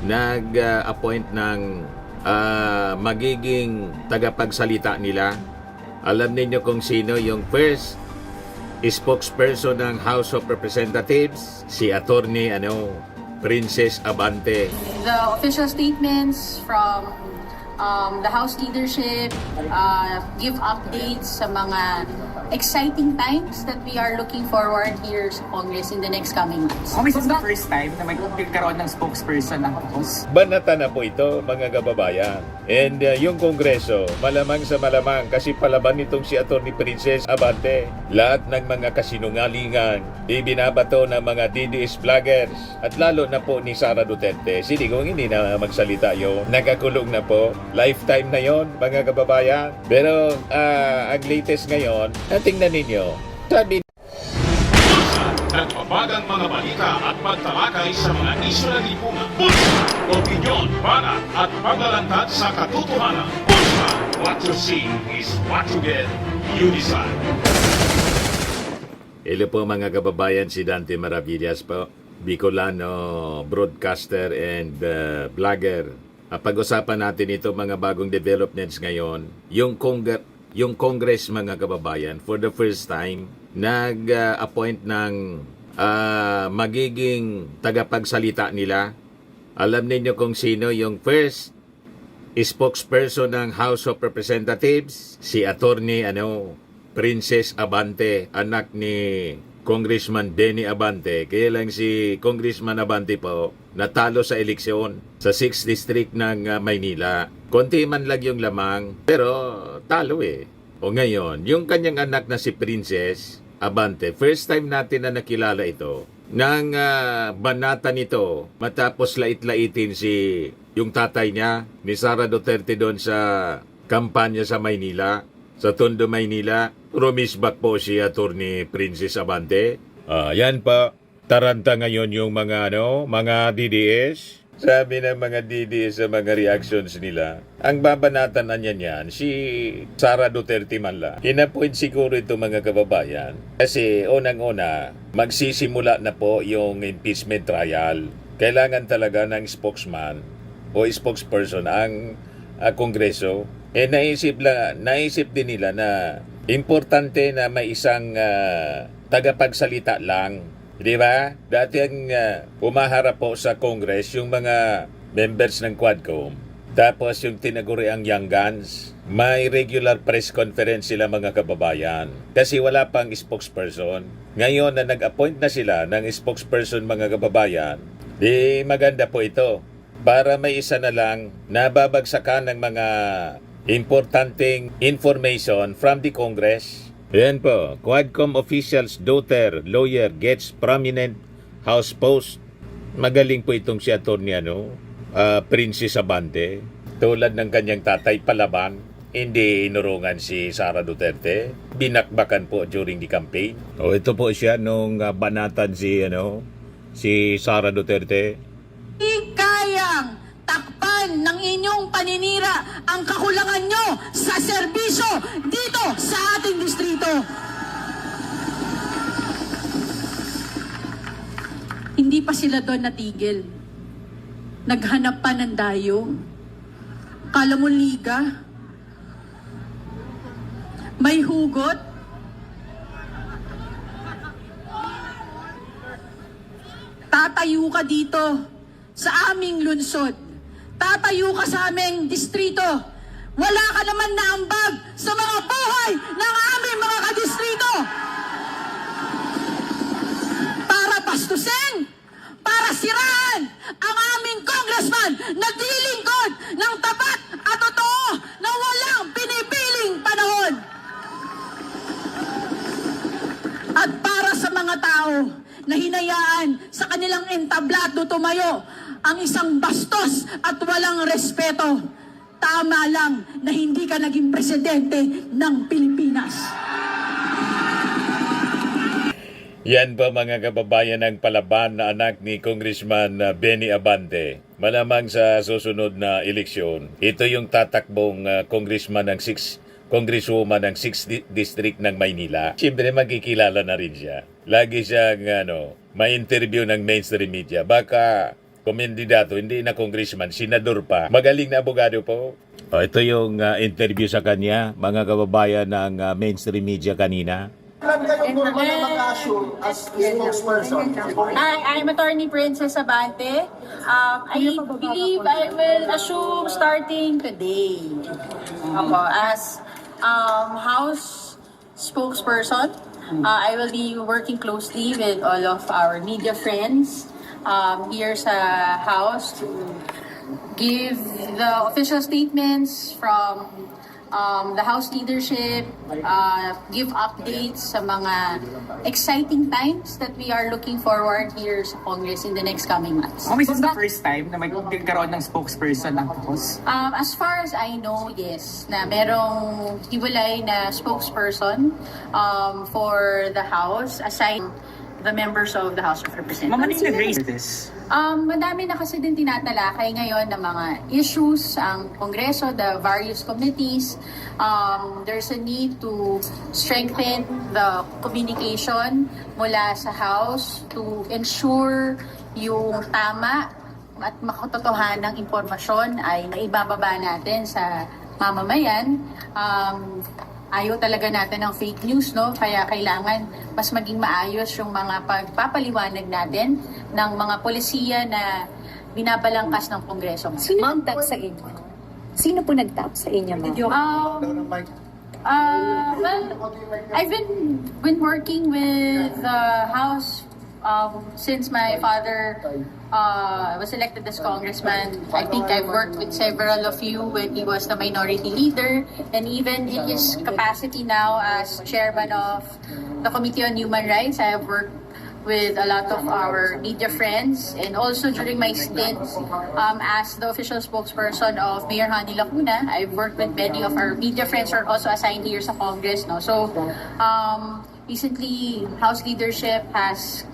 nag-appoint ng magiging tagapagsalita nila. Alam ninyo kung sino yung first spokesperson ng House of Representatives? Si Attorney Princess Abante. The official statements from the House leadership give updates sa mga exciting times that we are looking forward here sa Congress in the next coming months. Is this the first time na magkaroon ng spokesperson ng House? Banata na po ito, mga kababayan. And yung Kongreso, malamang sa malamang kasi palaban nitong si Attorney Princess Abante. Lahat ng mga kasinungalingan, ibinabato ng mga DDS vloggers at lalo na po ni Sara Duterte. Sige kung hindi na magsalita yun, nakakulong na po. Lifetime na yon, mga kababayan. Pero ang latest ngayon, tingnan ninyo. Sabi nagbabagang mga balita at pagtalakay sa mga isyu ng lipunan. Pulsa, opinyon, banat at paglalantad sa katotohanan. Pulsa, what you see is what you get. You decide. hello po mga kababayan, si Dante Maravillas po. Bicolano, broadcaster and vlogger. Pag-usapan natin ito mga bagong developments ngayon. Yung Congress mga kababayan, for the first time, nag-appoint ng magiging tagapagsalita nila. Alam ninyo kung sino yung first spokesperson ng House of Representatives? Si Attorney Princess Abante, anak ni Congressman Benny Abante. Kaya lang si Congressman Abante po natalo sa eleksyon sa 6th District ng Maynila. Konti man lang yung lamang, pero talo eh. O ngayon, yung kanyang anak na si Princess Abante, first time natin na nakilala ito. Nang banata nito, matapos lait-laitin yung tatay niya, ni Sara Duterte doon sa kampanya sa Maynila, sa Tondo, Maynila, rumisbak po si Attorney Princess Abante. Yan pa, taranta ngayon yung mga DDS. Sabi ng mga DDS sa mga reactions nila, ang babanatan na niyan si Sara Duterte man lang. Inapoint siguro ito mga kababayan. Kasi unang-una, magsisimula na po yung impeachment trial. Kailangan talaga ng spokesman o spokesperson ang Kongreso. Naisip din nila na importante na may isang tagapagsalita lang. Di ba? Dati ang umaharap po sa Congress yung mga members ng Quadcom. Tapos yung tinaguri ang Young Guns. May regular press conference sila mga kababayan. Kasi wala pang spokesperson. Ngayon na nag-appoint na sila ng spokesperson mga kababayan, di maganda po ito. Para may isa na lang nababagsakan ng mga importanteng information from the Congress. Yan po, Quadcom official's daughter, lawyer, gets prominent House post. Magaling po itong si Attorney Princess Abante. Tulad ng kanyang tatay palaban, hindi inurungan si Sara Duterte. Binakbakan po during the campaign. Ito po siya nung banatan si Sara Duterte. Kayang takpan ng inyong paninira ang kakulangan nyo sa serbisyo dito sa ating distrito. Hindi pa sila doon natigil. Naghanap pa ng dayo. Kala mo liga? May hugot? Tatayo ka dito sa aming lungsod. Tatayo ka sa aming distrito. Wala ka naman naambag sa mga buhay ng aming mga kadistrito. Para pastusin, para siraan ang aming congressman na dilingkod ng tapat at totoo na walang pinipiling panahon. At para sa mga tao na hinayaan sa kanilang entablado tumayo ang isang bastos at walang respeto, tama lang na hindi ka naging presidente ng Pilipinas. Yan ba mga kababayan ng palaban na anak ni Congressman Benny Abante? Malamang sa susunod na eleksyon, ito yung tatakbong congresswoman ng 6th District ng Maynila. Siyempre magkikilala na rin siya. Lagi siyang may interview ng mainstream media. Baka Kumandidato, hindi na congressman, senador pa. Magaling na abogado po. Ito yung interview sa kanya, mga kababayan ng mainstream media kanina. I'm Attorney Princess Abante. I believe I will assume starting today as House spokesperson. I will be working closely with all of our media friends here sa House to give the official statements from the House leadership, give updates sa mga exciting times that we are looking forward here sa Congress in the next coming months. Ma'am, is this the first time na magkakaroon ng spokesperson ng House? As far as I know, yes, na merong hiwalay na spokesperson for the House aside the members of the House of Representatives. Ma'am, ano yung nag-raise this? Madami na kasi din tinatalakay ngayon ng mga issues ang Kongreso, the various committees. There's a need to strengthen the communication mula sa House to ensure yung tama at makatotohanang impormasyon ay naibababa natin sa mamamayan. Ayaw talaga natin ng fake news, no? Kaya kailangan mas maging maayos yung mga pagpapaliwanag natin ng mga polisiya na binabalangkas ng Kongreso. Sino nag-tap sa inyo? Sino po nag-tap sa inyo, ma'am? Well, I've been working with the House since my father was elected as congressman. I think I've worked with several of you when he was the minority leader, and even in his capacity now as chairman of the Committee on Human Rights, I have worked with a lot of our media friends, and also during my stint as the official spokesperson of Mayor Hani Lacuna, I've worked with many of our media friends who are also assigned here sa Congress. No? So, recently, House leadership has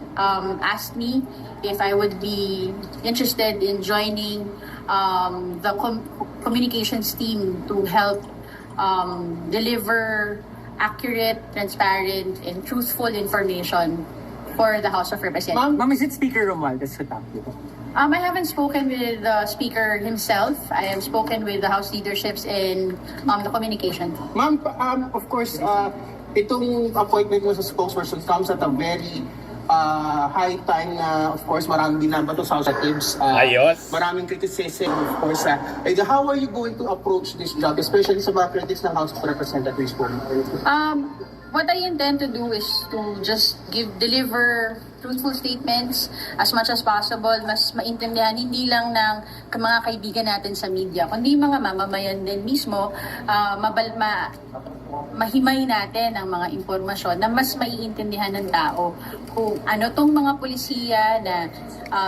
asked me if I would be interested in joining the communications team to help deliver accurate, transparent, and truthful information for the House of Representatives. Ma'am, is it Speaker Romualdez who tapped you? I haven't spoken with the Speaker himself. I have spoken with the House leaderships in the communication team. Ma'am, of course, itong appointment mo sa spokesperson comes at a very high time na, of course, maraming binabato sa House of Representatives. Ayos. Maraming criticism, of course. How are you going to approach this job, especially sa mga critics ng House of Representatives po? What I intend to do is to just deliver truthful statements as much as possible, mas maintindihan hindi lang ng mga kaibigan natin sa media, kundi mga mamamayan din mismo, mahimay natin ang mga impormasyon na mas maiintindihan ng tao kung ano tong mga polisiya na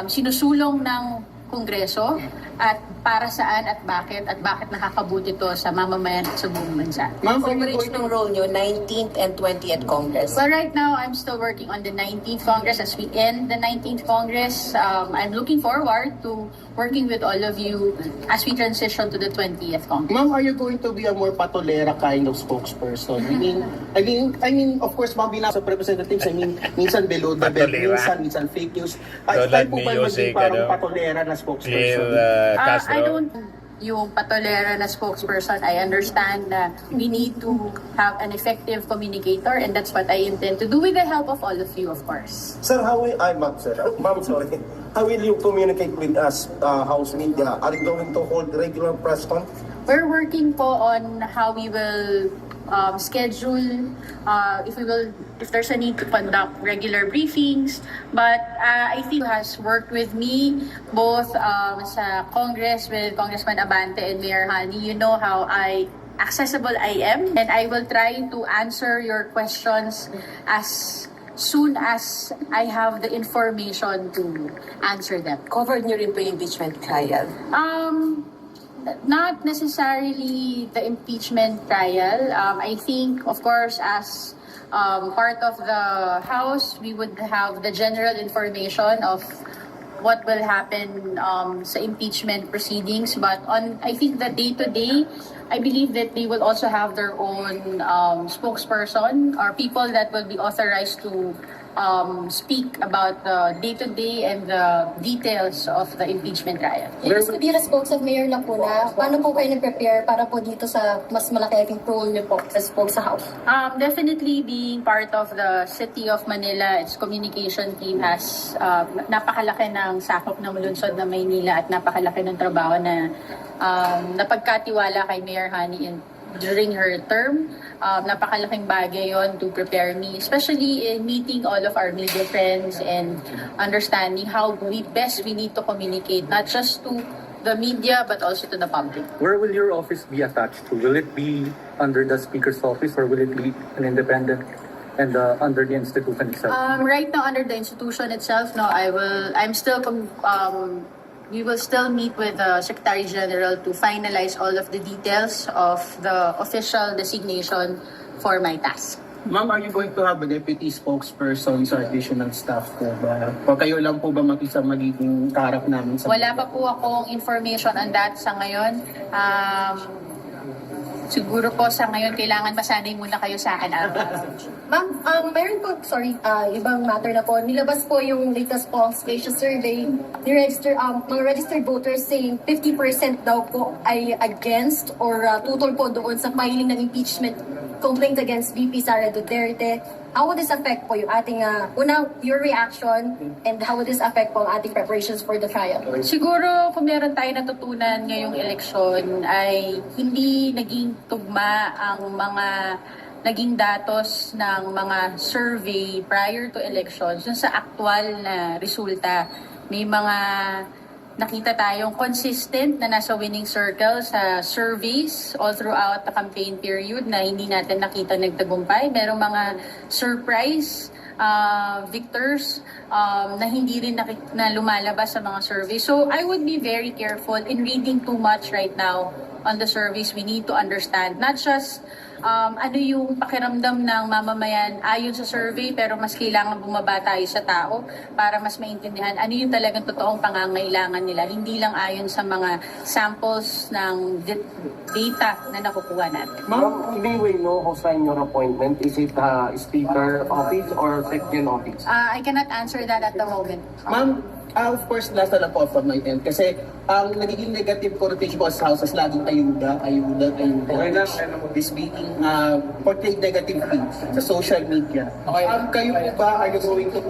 sinusulong ng Kongreso at para saan at bakit nakakabuti to sa mamamayan at sa buong bansa. Ma'am, Coverage ng role nyo, 19th and 20th Congress. Well, right now, I'm still working on the 19th Congress. As we end the 19th Congress, I'm looking forward to working with all of you as we transition to the 20th Congress. Ma'am, are you going to be a more patolera kind of spokesperson? I mean, of course, ma'am, bilang sa representatives, minsan below the belt, Patolera. minsan fake news. Don't Ay let po me ba use maging it, parang ano? patolera na spokesperson? Castro. I don't yung patolera na spokesperson. I understand na we need to have an effective communicator, and that's what I intend to do with the help of all of you, of course. Sir, ma'am, sorry. How will you communicate with us, House Media? Are you going to hold regular press conference? We're working po on how we will schedule, if there's a need to conduct regular briefings. But I think has worked with me both sa Congress with Congressman Abante and Mayor Hani. You know how accessible I am, and I will try to answer your questions as soon as I have the information to answer them. Covered nyo rin po yung impeachment trial. Not necessarily the impeachment trial. I think, of course, as part of the House, we would have the general information of what will happen sa impeachment proceedings. But I think the day-to-day, I believe that they will also have their own spokesperson or people that will be authorized to speak about the day-to-day and the details of the impeachment trial. Yes, to be a spokes of Mayor Lacuna, paano po kayo nag-prepare para po dito sa mas malaki role niyo po sa spokes sa House? Definitely being part of the City of Manila, its communication team has napakalaki ng sakop ng lungsod na Maynila at napakalaki ng trabaho na napagkatiwala kay Mayor Hani during her term. Napakalaking bagay yon to prepare me, especially in meeting all of our media friends and understanding how we need to communicate, not just to the media but also to the public. Where will your office be attached to? Will it be under the Speaker's office or will it be an independent and under the institution itself? Right now, under the institution itself, no, we will still meet with the Secretary General to finalize all of the details of the official designation for my task. Ma'am, are you going to have a deputy spokesperson sa additional staff po ba? O kayo lang po ba magiging kaharap namin sa... Wala pa po akong information on that sa ngayon. Siguro po sa ngayon, kailangan masanay muna kayo sa akin. Ma'am, mayroon po, ibang matter na po. Nilabas po yung latest Pulse Asia survey. Mga registered voters saying 50% daw po ay against or tutol po doon sa filing ng impeachment complaint against VP Sara Duterte. How would this affect po yung ating, your reaction and how would this affect po ang ating preparations for the trial? Siguro kung meron tayo natutunan ngayong eleksyon ay hindi naging tugma ang mga naging datos ng mga survey prior to elections dun sa aktual na resulta. May mga nakita tayong consistent na nasa winning circle sa surveys all throughout the campaign period na hindi natin nakita nagtagumpay. Merong mga surprise victors na hindi rin na lumalabas sa mga surveys. So I would be very careful in reading too much right now on the surveys. We need to understand not just ano yung pakiramdam ng mamamayan ayon sa survey, pero mas kailangan bumaba tayo sa tao para mas maintindihan ano yung talagang totoong pangangailangan nila, hindi lang ayon sa mga samples ng data na nakukuha natin. Ma'am, may we know who signed your appointment? Is it Speaker office or Secretary office? I cannot answer that at the moment. Ma'am, of course, last na lang po from my end. Kasi ang nagiging negative connotation po sa House is laging ayuda. This being portrayed negatively sa social media. Kayo po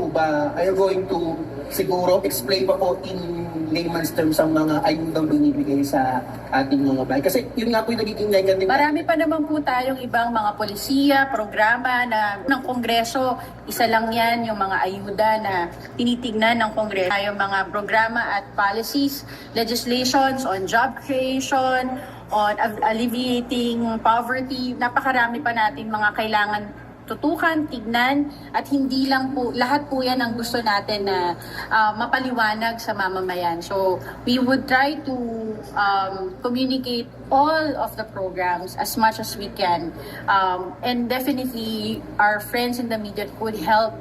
ba, are you going to siguro explain pa po in layman's terms ang mga ayudang binibigay sa ating mga bahay? Kasi yun nga po yung nagiging negative. Marami pa naman po tayong ibang mga polisiya, programa ng Kongreso. Isa lang yan, yung mga ayuda na tinitignan ng Kongreso. Tayong mga programa at policies, legislations on job creation, on alleviating poverty. Napakarami pa natin mga kailangan tutukan, tignan, at hindi lang po, lahat po yan ang gusto natin na mapaliwanag sa mamamayan. So, we would try to communicate all of the programs as much as we can. And definitely, our friends in the media could help,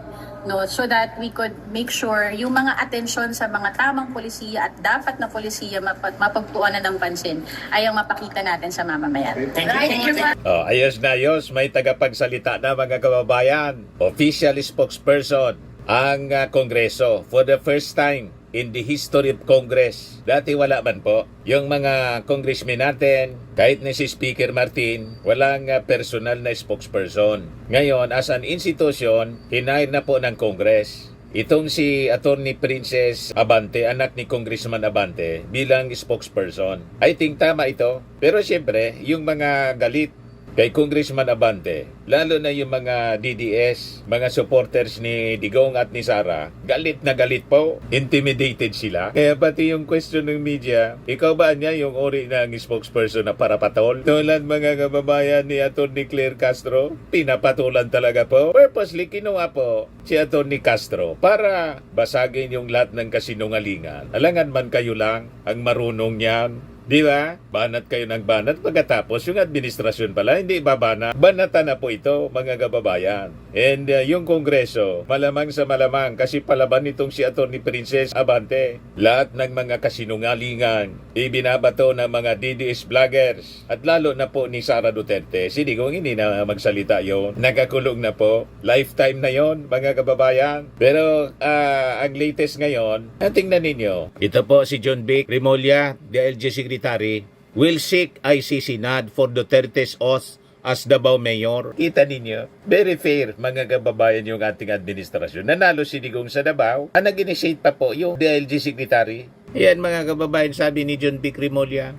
no, so that we could make sure yung mga atensyon sa mga tamang polisiya at dapat na polisiya mapagtuunan ng pansin ay ang mapakita natin sa mamamayan. Thank you. Ayos na ayos, may tagapagsalita na mga kababayan. Official spokesperson ang Kongreso for the first time in the history of Congress. Dati wala man po. Yung mga congressmen natin, kahit na si Speaker Martin, walang personal na spokesperson. Ngayon, as an institution, hinahir na po ng Congress itong si Attorney Princess Abante, anak ni Congressman Abante, bilang spokesperson. I think tama ito. Pero siyempre, yung mga galit kay Congressman Abante, lalo na yung mga DDS, mga supporters ni Digong at ni Sara, galit na galit po. Intimidated sila. Kaya pati yung question ng media, ikaw ba niya yung ori ng spokesperson na parapatol? Tulad mga kababayan ni Atty. Claire Castro, pinapatulan talaga po. Purposely kinuha po si Atty. Castro para basagin yung lahat ng kasinungalingan. Alangan man kayo lang ang marunong niyan Di ba? Banat kayo ng banat pagkatapos yung administrasyon pala hindi babana. Banatan na po ito mga kababayan. And yung Kongreso, malamang sa malamang kasi palaban nitong si Atty. Princess Abante. Lahat ng mga kasinungalingan, ibinabato ng mga DDS vloggers at lalo na po ni Sara Duterte. Sinigong hindi na magsalita yon. Nakakulong na po. Lifetime na yon mga kababayan. Pero ang latest ngayon, tingnan ninyo. Ito po si John Vic Remulla, DILG Secretary, will seek ICC nod for Duterte's oath as Davao Mayor. Kita ninyo, very fair mga kababayan yung ating administrasyon. Nanalo si Digong sa Davao, ang nag-initiate pa po yung DILG Secretary. Yan mga kababayan, sabi ni John Vic Remulla.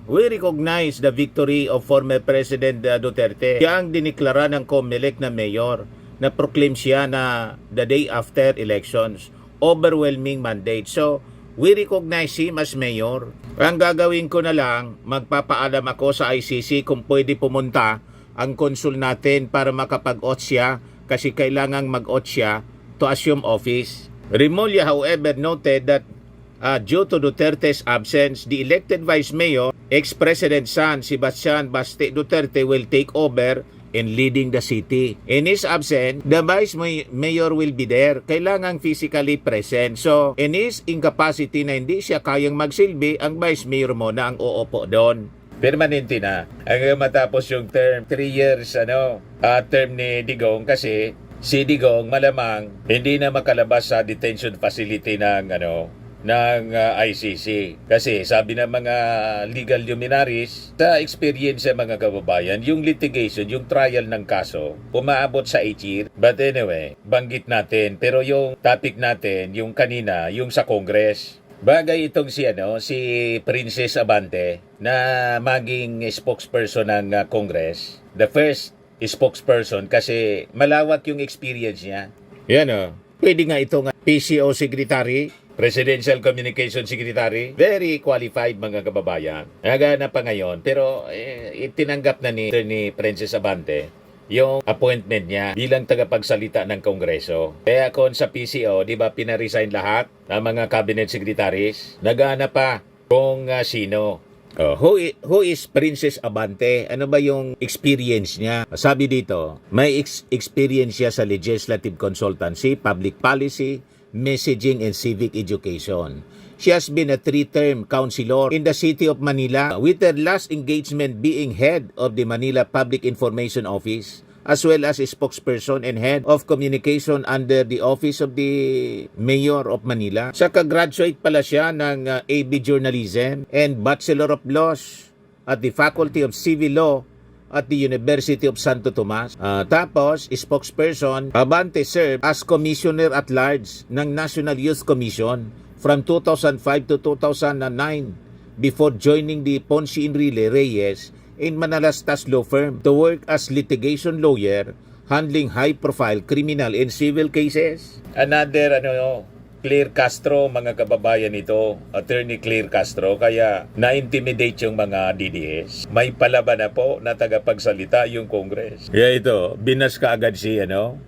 We recognize the victory of former President Duterte. Siya ang diniklara ng COMELEC na mayor na proclaim siya na the day after elections. Overwhelming mandate. So, we recognize him as mayor. Ang gagawin ko na lang, magpapaalam ako sa ICC kung pwede pumunta ang konsul natin para makapag-oath siya kasi kailangang mag-oath siya to assume office. Remulla, however, noted that due to Duterte's absence, the elected vice mayor, ex-president son Sebastian Baste Duterte will take over in leading the city. In his absence, the vice mayor will be there. Kailangang physically present. So, in his incapacity na hindi siya kayang magsilbi, ang vice mayor mo na ang uupo doon. Permanente na. Hanggang matapos yung term, 3 years term ni Digong kasi si Digong malamang hindi na makalabas sa detention facility ng ICC. Kasi sabi ng mga legal luminaries, sa experience sa mga kababayan, yung litigation, yung trial ng kaso, umaabot sa 8 years. But anyway, banggit natin. Pero yung topic natin, yung kanina, yung sa Congress. Bagay itong si Princess Abante na maging spokesperson ng Congress. The first spokesperson kasi malawak yung experience niya. Yan pwede nga itong PCO Secretary, Presidential Communication Secretary, very qualified mga kababayan. Nagana pa ngayon, pero itinanggap na ni Princess Abante yung appointment niya bilang tagapagsalita ng Kongreso. Kaya kung sa PCO, di ba pinaresign lahat ng mga cabinet secretaries? Nagana pa kung sino. Who is Princess Abante? Ano ba yung experience niya? Sabi dito, may experience siya sa legislative consultancy, public policy, messaging and civic education. She has been a 3-term councilor in the city of Manila, with her last engagement being head of the Manila Public Information Office, as well as a spokesperson and head of communication under the office of the Mayor of Manila. Saka graduate pala siya ng AB Journalism and Bachelor of Laws at the Faculty of Civil Law at the University of Santo Tomas. Tapos, spokesperson, Abante served as Commissioner at Large ng National Youth Commission from 2005 to 2009 before joining the Ponce Enrile Reyes in Manalastas Law Firm to work as litigation lawyer handling high-profile criminal and civil cases. Another Claire Castro, mga kababayan nito, Attorney Claire Castro, kaya na-intimidate yung mga DDS. May palaban na po na tagapagsalita yung Congress. Kaya ito, binas ka agad si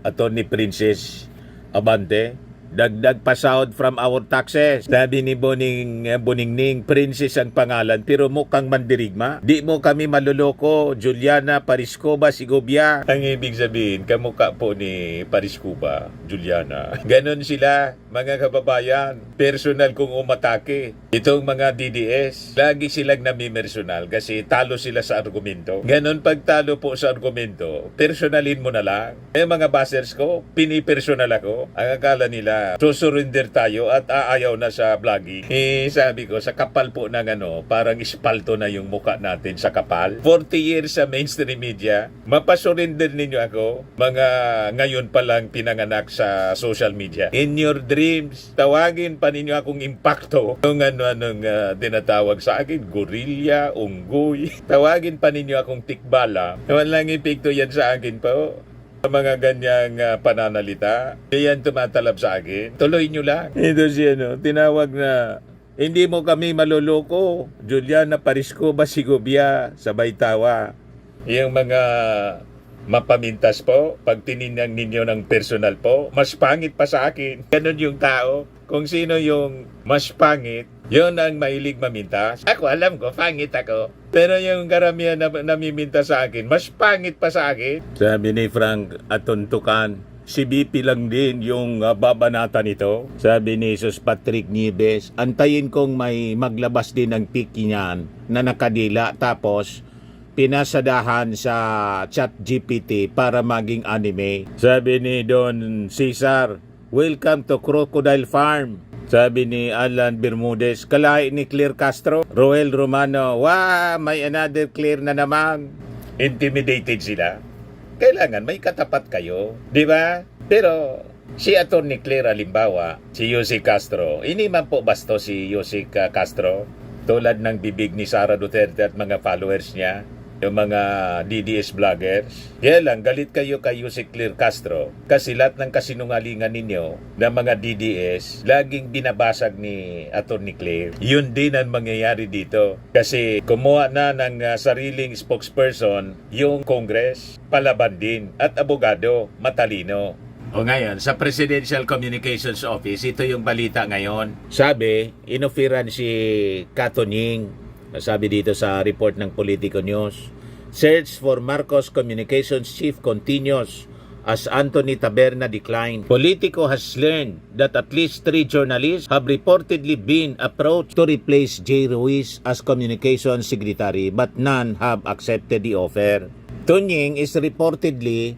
Attorney Princess Abante. Dagdag pa sahod from our taxes. Sabi ni Boningning, Princess ang pangalan pero mukhang mandirigma. Di mo kami maluloko, Juliana Pariscoba Sigobia. Ang ibig sabihin, kamukha po ni Pariscoba, Juliana. Ganon sila, mga kababayan. Personal kung umatake. Itong mga DDS, lagi silang namimersonal kasi talo sila sa argumento. Ganon pag talo po sa argumento, personalin mo na lang. Mga basers ko, pinipersonal ako. Ang akala nila, susurrender tayo at aayaw na sa vlogging. Sabi ko, sa kapal po ng parang ispalto na yung mukha natin sa kapal. 40 years sa mainstream media, mapasurrender ninyo ako, mga ngayon pa lang pinanganak sa social media. In your dreams, tawagin pa ninyo akong impacto. Yung tinatawag sa akin, gorilla, unggoy. Tawagin pa ninyo akong tikbala. Walang epekto yan sa akin po. Mga ganyang pananalita, yan tumatalab sa akin. Tuloy nyo lang. Ito siya, tinawag na, hindi mo kami maluloko. Juliana Pariscoba Sigobia, sabay tawa. Yung mga mapamintas po, pag tiningnan ninyo ng personal po, mas pangit pa sa akin. Ganon yung tao. Kung sino yung mas pangit, yun ang mahilig mamintas. Ako, alam ko, pangit ako. Pero yung karamihan na namimintas sa akin, mas pangit pa sa akin. Sabi ni Frank Atuntukan, si BP lang din yung babanata nito. Sabi ni Jesus Patrick Nieves, antayin kong may maglabas din ng piki niyan na nakadila tapos pinasadahan sa ChatGPT para maging anime. Sabi ni Don Cesar, welcome to Crocodile Farm. Sabi ni Alan Bermudez, kalahi ni Claire Castro. Roel Romano, may another Claire na naman. Intimidated sila. Kailangan may katapat kayo, di ba? Pero si Atty. Claire halimbawa, si Yusek Castro, hindi man po basto si Yusek Castro, tulad ng bibig ni Sara Duterte at mga followers niya, yung mga DDS vloggers. Kaya lang, galit kayo kay Yusek Claire Castro kasi lahat ng kasinungalingan ninyo ng mga DDS, laging binabasag ni Atty. Claire. Yun din ang mangyayari dito. Kasi kumuha na ng sariling spokesperson yung Congress, palaban din, at abogado, matalino. O ngayon, sa Presidential Communications Office, ito yung balita ngayon. Sabi, inofiran si Katoning. Sabi dito sa report ng Politico News, search for Marcos Communications Chief continues as Anthony Taberna declined. Politico has learned that at least 3 journalists have reportedly been approached to replace Jay Ruiz as Communications Secretary but none have accepted the offer. Tunying is reportedly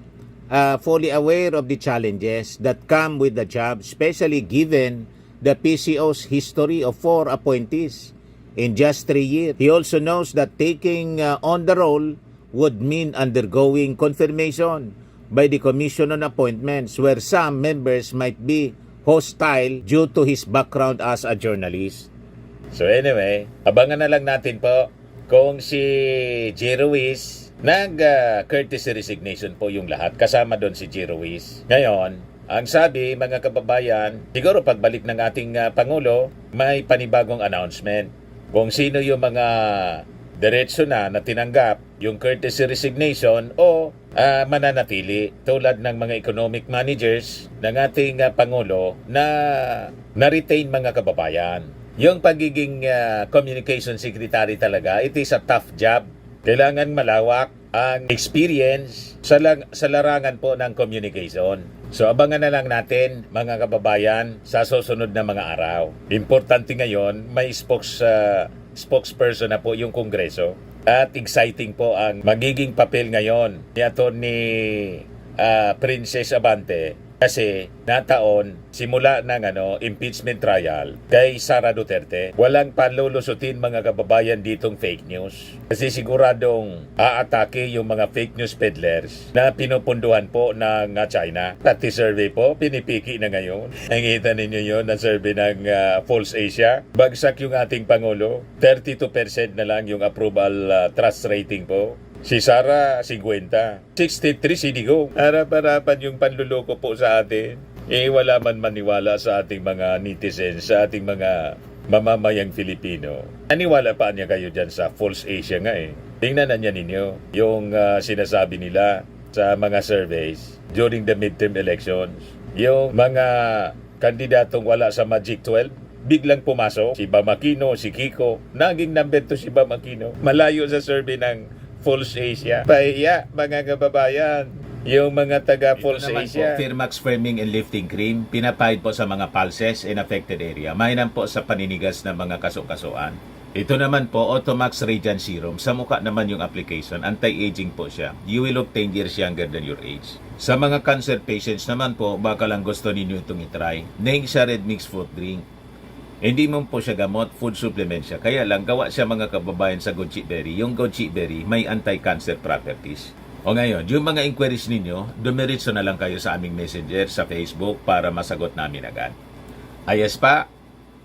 fully aware of the challenges that come with the job, especially given the PCO's history of 4 appointees in just 3 years. He also knows that taking on the role would mean undergoing confirmation by the Commission on Appointments where some members might be hostile due to his background as a journalist. So anyway, abangan na lang natin po kung si Jay Ruiz nag-courtesy resignation po yung lahat. Kasama doon si Jay Ruiz. Ngayon, ang sabi, mga kababayan, siguro pagbalik ng ating Pangulo, may panibagong announcement. Kung sino yung mga diretso na tinanggap yung courtesy resignation o mananatili tulad ng mga economic managers ng ating Pangulo na na-retain mga kababayan. Yung pagiging communication secretary talaga, it is a tough job. Kailangan malawak ang experience sa larangan po ng communication. So abangan na lang natin mga kababayan sa susunod na mga araw. Importante ngayon may spokesperson na po yung Kongreso at exciting po ang magiging papel ngayon ni Atty. Princess Abante kasi nataon simula ng impeachment trial kay Sara Duterte. Walang panlulusutin mga kababayan ditong fake news. Kasi siguradong aatake yung mga fake news peddlers na pinupunduhan po ng China. Pati survey po, pinipiki na ngayon. Nakikita ninyo yun na survey ng False Asia. Bagsak yung ating Pangulo. 32% na lang yung approval trust rating po. Si Sara, 50. 63 si Digo. Harap-harapan yung panluloko po sa atin. Wala man maniwala sa ating mga netizens, sa ating mga mamamayang Filipino. Naniwala pa niya kayo dyan sa False Asia nga eh. Tingnan na niya ninyo yung sinasabi nila sa mga surveys during the midterm elections. Yung mga kandidatong wala sa Magic 12, biglang pumasok. Si Bam Aquino, si Kiko. Naging number 2 si Bam Aquino. Malayo sa survey ng False Asia. Pahiya, mga kababayan. Yung mga taga False Asia. Firmax Firming and Lifting Cream, pinapahid po sa mga pulses in affected area. Mainam po sa paninigas ng mga kasukasuan. Ito naman po, Automax Radiant Serum. Sa mukha naman yung application. Anti-aging po siya. You will look 10 years younger than your age. Sa mga cancer patients naman po, baka lang gusto ninyo itong itry. Neng siya Red Mix Fruit Drink. Hindi mo po siya gamot, food supplement siya. Kaya lang, gawa siya mga kababayan sa goji berry. Yung goji berry, may anti-cancer properties. O ngayon, yung mga inquiries ninyo, dumiritso na lang kayo sa aming messenger sa Facebook para masagot namin agad. Ayos pa?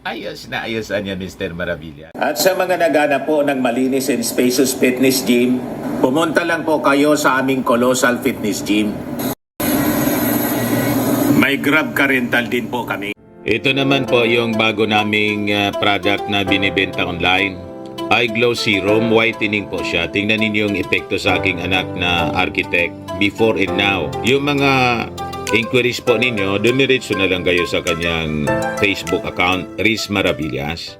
Ayos na ayos niya, Mr. Maravilla. At sa mga naghanap po ng malinis and spacious fitness gym, pumunta lang po kayo sa aming Colossal Fitness Gym. May Grab ka rental din po kami. Ito naman po yung bago naming product na binibenta online. Eye Glow Serum, whitening po siya. Tingnan ninyo yung epekto sa aking anak na architect. before and now. Yung mga inquiries po ninyo, dumiretso na lang kayo sa kanyang Facebook account, Riz Maravillas.